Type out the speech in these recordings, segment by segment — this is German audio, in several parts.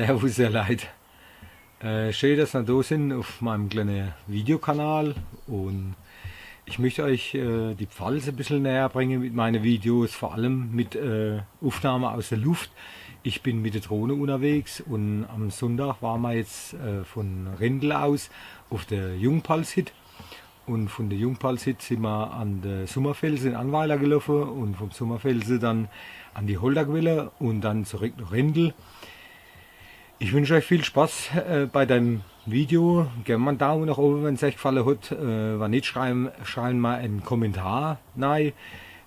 Servus, ihr Leute. Schön, dass ihr da sind auf meinem kleinen Videokanal. Und ich möchte euch die Pfalz ein bisschen näher bringen mit meinen Videos, vor allem mit Aufnahmen aus der Luft. Ich bin mit der Drohne unterwegs und am Sonntag waren wir jetzt von Rendel aus auf der Jungpalshit. Und von der Jungpalshit sind wir an der Sommerfelsen in Annweiler gelaufen und vom Sommerfelsen dann an die Holderquelle und dann zurück nach Rendel. Ich wünsche euch viel Spaß bei dem Video. Gebt mal einen Daumen nach oben, wenn es euch gefallen hat. Wenn nicht, schreiben mal einen Kommentar rein.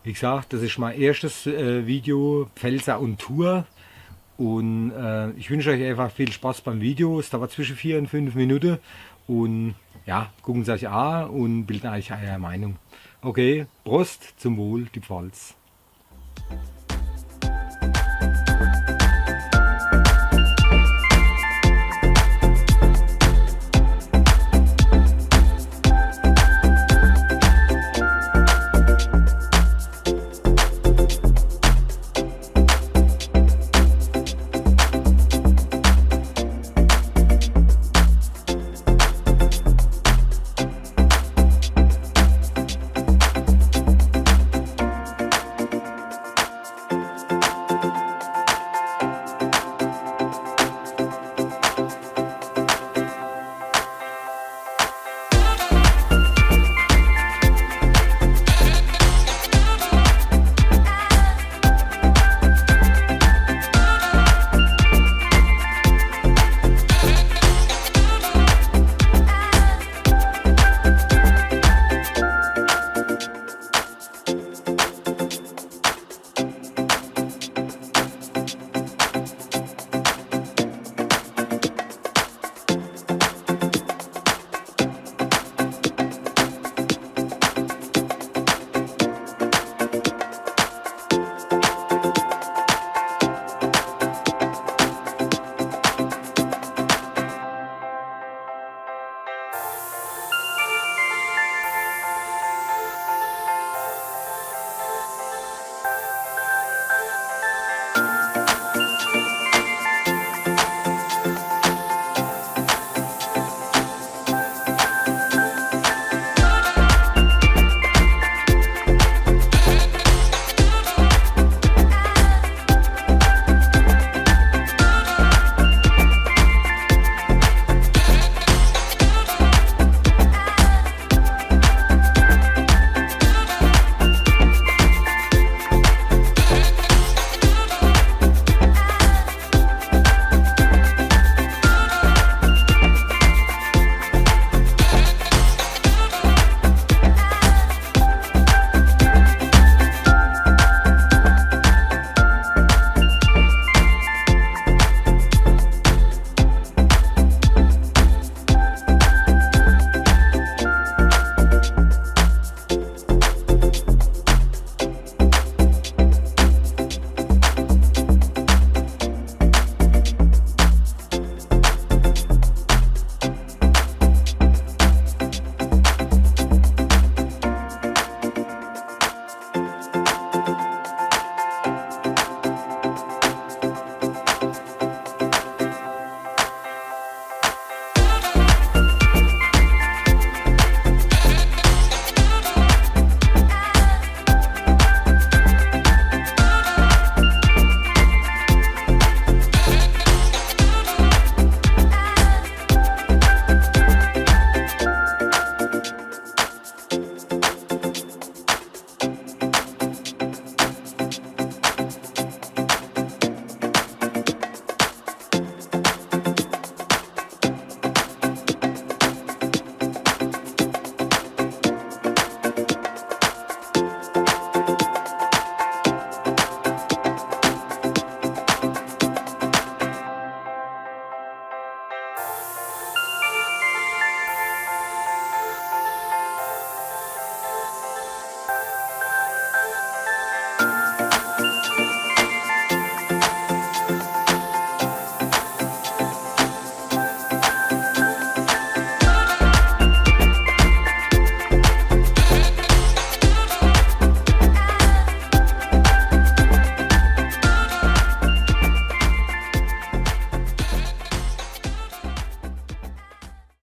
Wie gesagt, das ist mein erstes Video, Pfälzer und Tour. Und ich wünsche euch einfach viel Spaß beim Video. Es dauert zwischen 4 und 5 Minuten. Und ja, gucken Sie euch an und bilden euch eure Meinung. Okay, Prost, zum Wohl, die Pfalz.